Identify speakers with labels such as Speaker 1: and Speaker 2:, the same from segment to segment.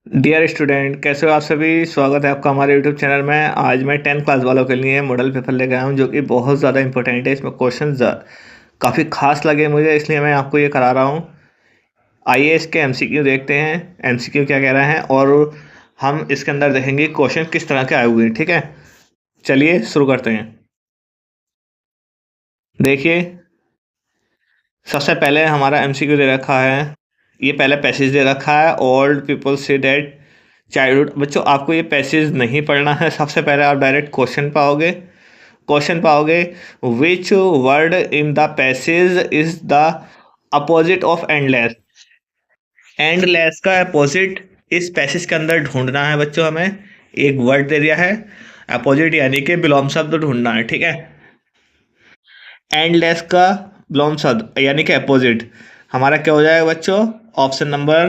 Speaker 1: Dear student, कैसे हो आप सभी। स्वागत है आपका हमारे यूट्यूब चैनल में। आज मैं 10th क्लास वालों के लिए मॉडल पेपर लेकर आया हूं जो कि बहुत ज़्यादा इंपॉर्टेंट है। इसमें क्वेश्चन काफ़ी खास लगे मुझे, इसलिए मैं आपको ये करा रहा हूं। आइए इसके एमसीक्यू देखते हैं, एमसीक्यू क्या कह रहे हैं, और हम इसके अंदर देखेंगे क्वेश्चन किस तरह के आए हुए हैं। ठीक है, चलिए शुरू करते हैं। देखिए, सबसे पहले हमारा एमसीक्यू दे रखा है। ये पहले पैसेज दे रखा है, ओल्ड पीपल से दैट चाइल्डहुड। बच्चों, आपको ये पैसेज नहीं पढ़ना है। सबसे पहले आप डायरेक्ट क्वेश्चन पाओगे। Which word in the passage is the opposite of endless. Endless का अपोजिट इस पैसेज के अंदर ढूंढना है बच्चों। हमें एक वर्ड दे दिया है, अपोजिट यानी कि विलोम शब्द ढूंढना है। ठीक है, एंडलेस का विलोम शब्द यानी कि अपोजिट हमारा क्या हो जाएगा बच्चों? ऑप्शन नंबर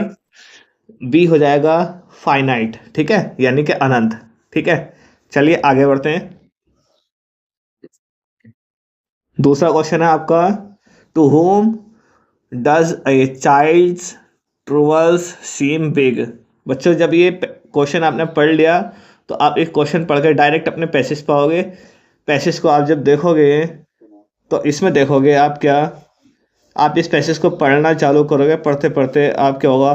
Speaker 1: बी हो जाएगा, फाइनाइट। ठीक है, यानी कि अनंत। ठीक है, चलिए आगे बढ़ते हैं। दूसरा क्वेश्चन है आपका, to whom does a child's troubles seem big. बच्चों, जब ये क्वेश्चन आपने पढ़ लिया तो आप इस क्वेश्चन पढ़ के डायरेक्ट अपने पैसेज पाओगे। पैसेज को आप जब देखोगे तो इसमें देखोगे आप क्या, आप इस पैसेज को पढ़ना चालू करोगे, पढ़ते पढ़ते आप क्या होगा,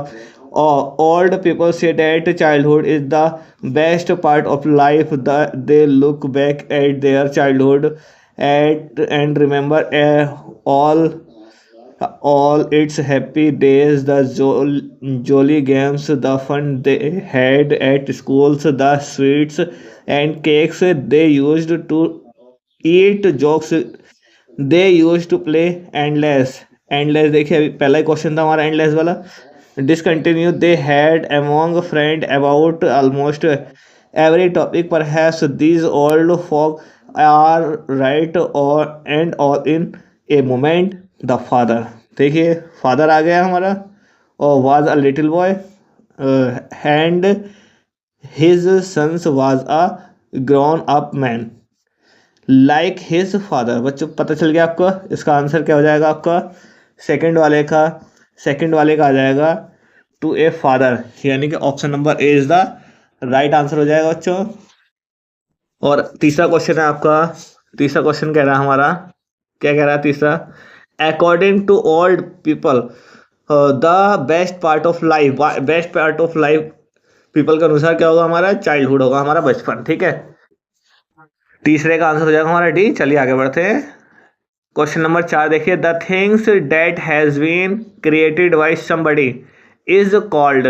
Speaker 1: ओल्ड पीपल से that childhood is the best part of life, they look back at their childhood at end remember all its happy days, the jolly games, the fun they had at schools, the sweets and cakes they used to eat, jokes they used to play, endless देखिए, अभी पहला ही question था हमारा endless वाला। Discontinue they had among friend about almost every topic, perhaps these old folk are right और and all in a moment. The father, देखिए father आ गया हमारा, और was a little boy and his sons was a grown up man like his father. बच्चों, पता चल गया आपको इसका आंसर क्या हो जाएगा आपका? सेकंड वाले का आ जाएगा, टू ए फादर, यानी कि option number A is the right answer हो जाएगा बच्चों। और तीसरा क्वेश्चन है आपका, तीसरा क्वेश्चन कह रहा है हमारा, क्या कह रहा है तीसरा? According to old people the best part of life people के अनुसार क्या होगा हमारा? चाइल्डहुड होगा, हमारा बचपन। ठीक है, तीसरे का आंसर हो जाएगा हमारा डी। चलिए आगे बढ़ते हैं। क्वेश्चन नंबर 4 देखिए, the things that has been created by somebody is called.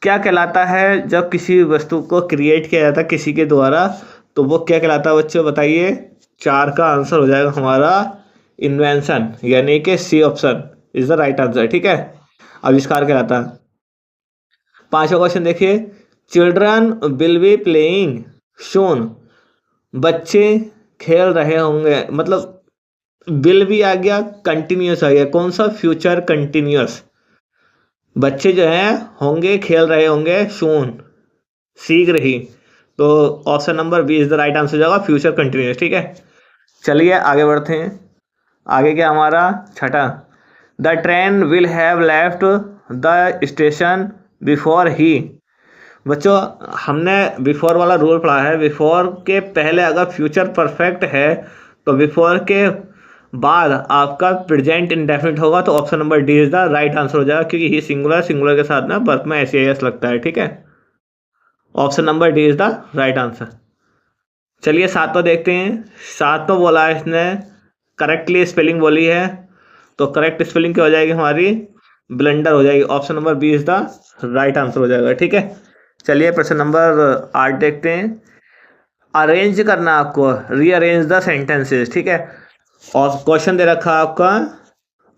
Speaker 1: क्या कहलाता है जब किसी वस्तु को क्रिएट किया जाता है किसी के द्वारा, तो वो क्या कहलाता है बच्चों? बताइए। 4 का आंसर हो जाएगा हमारा इन्वेंशन, यानी कि C option is the right answer. ठीक है, आविष्कार कहलाता है। 5वां क्वेश्चन देखिए, children will be playing soon. बच्चे खेल रहे होंगे, मतलब विल भी आ गया, कंटिन्यूस आ गया। कौन सा? Future continuous. बच्चे जो हैं होंगे, खेल रहे होंगे, सून शीघ्र ही, तो option number B is the right answer हो जाएगा, फ्यूचर कंटिन्यूस। ठीक है, चलिए आगे बढ़ते हैं। आगे क्या हमारा? छठा, the train will have left the station before he. बच्चों, हमने बिफोर वाला रूल पढ़ा है। बिफोर के पहले अगर फ्यूचर परफेक्ट है तो बिफोर के बाद आपका प्रेजेंट इंडेफिनिट होगा, तो option number D is the right answer हो जाएगा, क्योंकि ही सिंगुलर के साथ ना बर्थ में एस लगता है। ठीक है, option number D is the right answer. चलिए 7वां देखते हैं। 7वां बोला है इसने, करेक्टली स्पेलिंग बोली है, तो करेक्ट स्पेलिंग क्या हो जाएगी हमारी? ब्लेंडर हो जाएगी। Option number B is the right answer हो जाएगा। ठीक है, चलिए प्रश्न नंबर 8 देखते हैं। अरेंज करना आपको, रीअरेंज द सेंटेंसेस। ठीक है, और क्वेश्चन दे रखा आपका,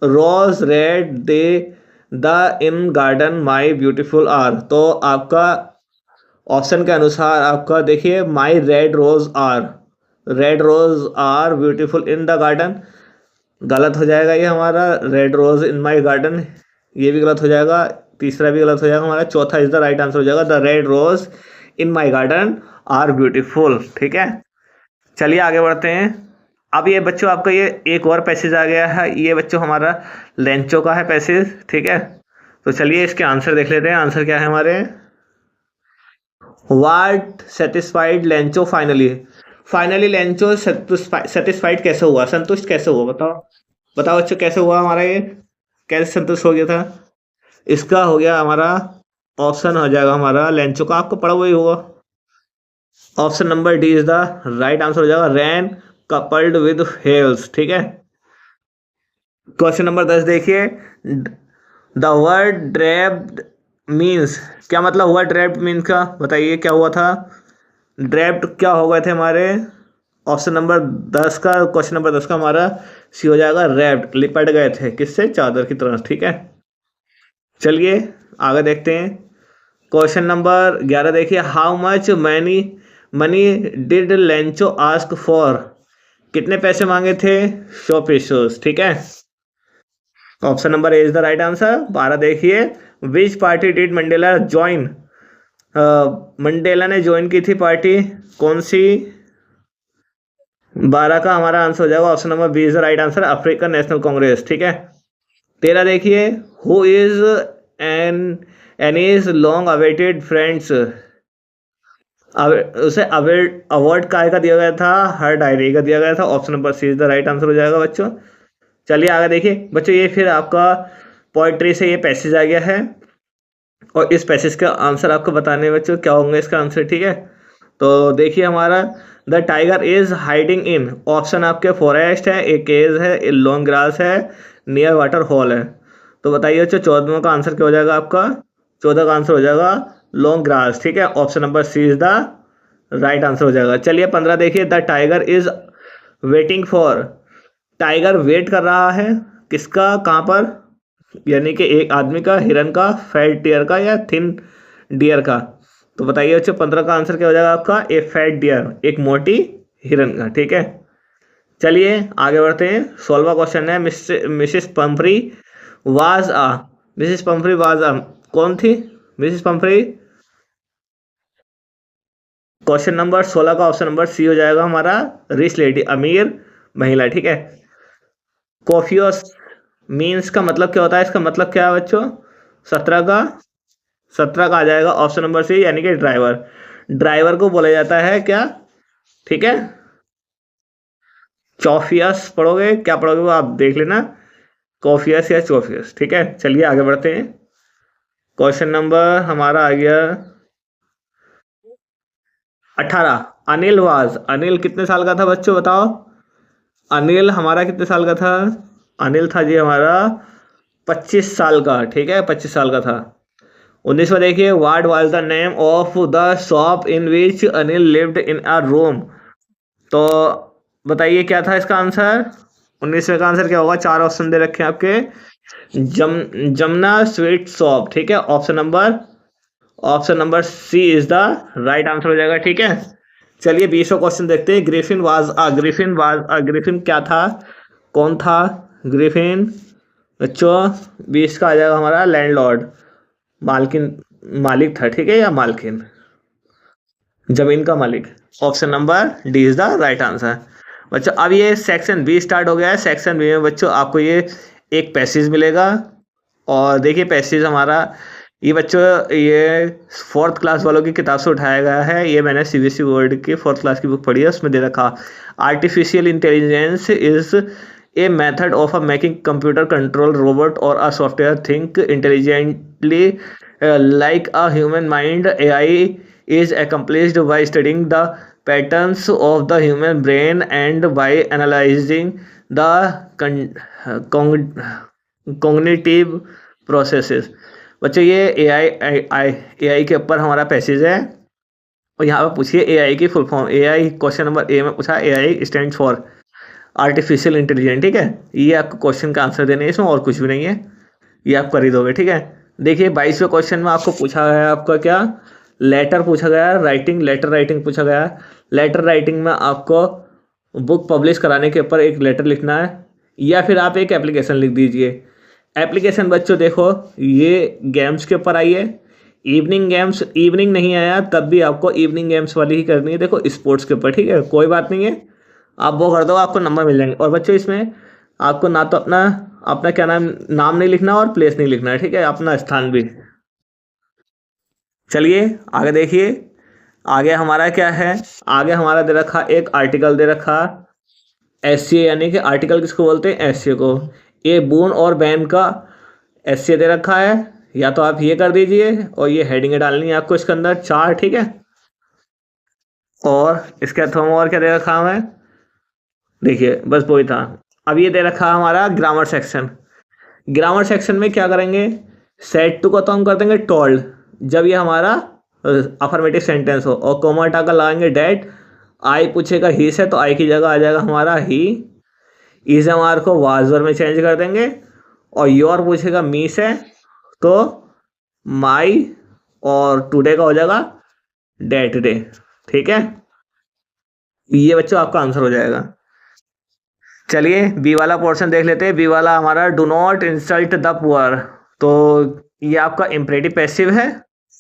Speaker 1: rose red they the in garden my beautiful are. तो आपका ऑप्शन के अनुसार आपका देखिए, my red rose are beautiful in the garden. गलत हो जाएगा ये हमारा, red rose in my garden, ये भी गलत हो जाएगा। तीसरा भी गलत हो जाएगा हमारा। चौथा इज द राइट आंसर हो जाएगा, the red rose in my garden are beautiful. ठीक है, चलिए आगे बढ़ते हैं। अब ये बच्चों आपका ये एक और पैसेज आ गया है, ये बच्चों हमारा लेंचो का है पैसेज। ठीक है, तो चलिए इसके आंसर देख लेते हैं। आंसर क्या है हमारे? What satisfied Lencho finally, finally Lencho satisfied कैसे हुआ, संतुष्ट कैसे हुआ, बताओ बताओ बच्चों कैसे हुआ हमारा ये, कैसे संतुष्ट हो गया था। इसका हो गया हमारा ऑप्शन हो जाएगा हमारा लेंचो का, आपको पढ़ा वही होगा। Option number D is the right answer हो जाएगा, रैन कपल्ड विद हेल्स, ठीक है। क्वेश्चन नंबर 10 देखिए, द वर्ड ड्रेप्ड मीन्स, क्या मतलब हुआ ड्रेप्ड मीन्स का, बताइए क्या हुआ था। ड्रेप्ड क्या हो गए थे हमारे, ऑप्शन नंबर 10 का, क्वेश्चन नंबर 10 का हमारा सी हो जाएगा रैप्ड, लिपट गए थे किससे, चादर की तरह, ठीक है। चलिए आगे देखते हैं। क्वेश्चन नंबर 11 देखिए, how much money money did Lencho ask for, कितने पैसे मांगे थे, 100 पेसोस, ठीक है। Option number A is the right answer. 12 देखिए, विच party did Mandela join, Mandela ने ज्वाइन की थी पार्टी कौन सी। 12 का हमारा आंसर हो जाएगा option number B is the right answer, African National Congress, ठीक है। 13 देखिए, who is an an is long awaited friends, उसे अवार्ड काय का दिया गया था, हर डायरी का दिया गया था, option number C is the right answer हो जाएगा बच्चों। चलिए आगे देखिए बच्चों, ये फिर आपका पोइट्री से ये पैसेज आ गया है, और इस पैसेज का आंसर आपको बताने बच्चों क्या होंगे इसका आंसर, ठीक है। तो देखिए हमारा, the tiger is hiding in, option आपके फॉरेस्ट है, एक केज है, एक लॉन्ग ग्रास है, नियर वाटर हॉल है। तो बताइए बच्चों 14 का आंसर क्या हो जाएगा आपका, 14 का आंसर हो जाएगा लॉन्ग ग्रास, ठीक है। Option number C is the right answer हो जाएगा। चलिए 15 देखिए, the tiger is waiting for, tiger wait कर रहा है किसका, कहाँ पर, यानी कि एक आदमी का, हिरन का, फैट डियर का, या थिन डियर का। तो बताइए बच्चों 15 का आंसर क्या हो जाएगा आपका, ए फैट डियर, एक मोटी हिरन का, ठीक है। चलिए आगे बढ़ते हैं। 16वां क्वेश्चन है, Mrs Pomfrey was a, Mrs Pomfrey was a कौन थी, मिसेस पंफ्री। क्वेश्चन नंबर 16 का ऑप्शन नंबर सी हो जाएगा हमारा, रिच लेडी, अमीर महिला, ठीक है। कॉफियोस मीन्स का मतलब क्या होता है, इसका मतलब क्या है बच्चों, 17 का 17 का आ जाएगा ऑप्शन नंबर सी, यानी कि ड्राइवर, ड्राइवर को बोला जाता है क्या, ठीक है। चौफियस पढ़ोगे, क्या पढ़ोगे वो आप देख लेना, कॉफियस या चौफियस, ठीक है। चलिए आगे बढ़ते हैं। क्वेश्चन नंबर हमारा आ गया 18, अनिल वाज, अनिल कितने साल का था बच्चों बताओ, अनिल हमारा कितने साल का था, अनिल था जी हमारा 25 साल का, ठीक है, 25 साल का था। 19वां देखिए, what was the name of the shop in which Anil lived in a room, तो बताइए क्या था इसका आंसर। 19वें का आंसर क्या होगा, 4 ऑप्शन दे रखे हैं आपके, जमुना स्वीट शॉप, ठीक है। Option number C is the right answer हो जाएगा, ठीक है। चलिए 20वां क्वेश्चन देखते हैं, ग्रिफिन क्या था, कौन था ग्रिफिन बच्चों। 20 का आ जाएगा हमारा लैंडलॉर्ड, मालकिन, मालिक था, ठीक है, या मालकिन, जमीन का मालिक। Option number D is the right answer बच्चों। अब ये सेक्शन बी स्टार्ट हो गया है। सेक्शन बी में बच्चों आपको ये एक पैसेज मिलेगा, और देखिए पैसेज हमारा ये बच्चों, ये 4th क्लास वालों की किताब से उठाया गया है, ये मैंने सीबीएसई बोर्ड की 4th क्लास की बुक पढ़ी है, उसमें दे रखा, artificial intelligence is a method of a making computer control robot और a software think intelligently like a human mind. AI is accomplished by studying the patterns of the human brain and by analyzing the cognitive processes। बच्चों ये AI के ऊपर हमारा passage है, और यहाँ पे पूछिए AI की full form, AI question number A में पूछा, AI stand for artificial intelligence, ठीक है। ये आपको क्वेश्चन का आंसर देने, इसमें और कुछ भी नहीं है, ये आप कर ही दोगे, ठीक है। देखिए 22वें क्वेश्चन में आपको पूछा गया है आपका क्या, लेटर पूछा गया है, राइटिंग, लेटर राइटिंग पूछा गया है। लेटर राइटिंग में आपको बुक पब्लिश कराने के ऊपर एक लेटर लिखना है, या फिर आप एक एप्लीकेशन लिख दीजिए। एप्लीकेशन बच्चों देखो ये गेम्स के ऊपर आई है, इवनिंग गेम्स, इवनिंग नहीं आया तब भी आपको इवनिंग गेम्स वाली ही करनी है, देखो स्पोर्ट्स के ऊपर, ठीक है, कोई बात नहीं है, आप वो कर दो, आपको नंबर मिल जाएंगे। और बच्चों इसमें आपको ना तो अपना अपना क्या नाम नहीं लिखना और प्लेस नहीं लिखना है, ठीक है, अपना स्थान भी। चलिए आगे देखिए, आगे हमारा क्या है, आगे हमारा दे रखा एक आर्टिकल दे रखा एस सी, यानी कि आर्टिकल किसको बोलते हैं, एस सी को। ये बून और बैन का एस सी दे रखा है, या तो आप ये कर दीजिए और ये हेडिंग डालनी है आपको इसके अंदर 4, ठीक है। और इसके अथवा और क्या दे रखा हमें, देखिए बस वही था। अब ये दे रखा हमारा ग्रामर सेक्शन। ग्रामर सेक्शन में क्या करेंगे, सेट टू को तो हम कर देंगे टोल्ड, जब ये हमारा अफर्मेटिव सेंटेंस हो, और कोमा हटा कर लगाएंगे डेट। आई पूछेगा ही से, तो आई की जगह आ जाएगा हमारा ही। इज एम आर को वाजवर में चेंज कर देंगे, और योर पूछेगा मी से, तो माई, और टुडे का हो जाएगा डेट डे, ठीक है। ये बच्चों आपका आंसर हो जाएगा। चलिए बी वाला पोर्शन देख लेते हैं। बी वाला हमारा do not insult the poor. तो ये आपका इम्परेटिव पैसिव है,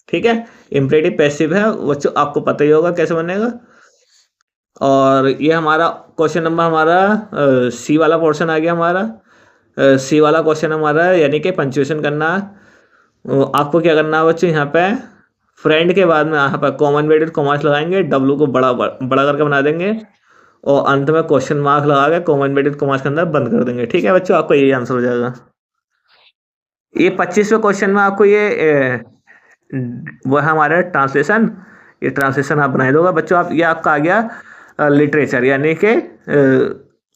Speaker 1: ठीक है। इम्परेटिव पैसिव है बच्चों, आपको पता ही होगा कैसे बनेगा। और ये हमारा क्वेश्चन नंबर हमारा सी वाला पोर्शन आ गया हमारा। सी वाला क्वेश्चन हमारा यानी कि पंक्चुएशन करना। आपको क्या करना है बच्चों, यहाँ पे फ्रेंड के बाद में यहाँ पर कॉमन इन्वर्टेड कॉमास लगाएंगे, डब्लू को बड़ा बड़ा करके बना देंगे, और अंत में क्वेश्चन मार्क लगा के कॉमन इन्वर्टेड कॉमास के अंदर बंद कर देंगे, ठीक है बच्चों। आपका यही आंसर हो जाएगा। ये 25वें क्वेश्चन में आपको ये वो है हमारा ट्रांसलेशन। ये ट्रांसलेशन आप बनाए दोगे बच्चों। आप ये आपका आ गया लिटरेचर, यानी कि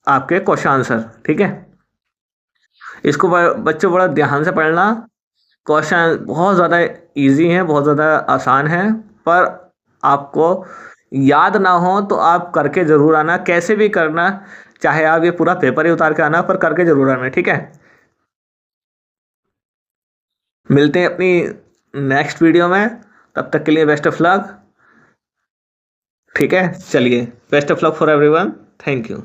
Speaker 1: आपके क्वेश्चन आंसर, ठीक है। इसको बच्चों बड़ा ध्यान से पढ़ना। क्वेश्चन बहुत ज़्यादा इजी हैं, बहुत ज़्यादा आसान है, पर आपको याद ना हो तो आप करके ज़रूर आना, कैसे भी करना, चाहे आप ये पूरा पेपर ही उतार के आना, पर करके ज़रूर आना, ठीक है। मिलते हैं अपनी नेक्स्ट वीडियो में, तब तक के लिए बेस्ट ऑफ लक, ठीक है। चलिए best of luck for everyone, thank you.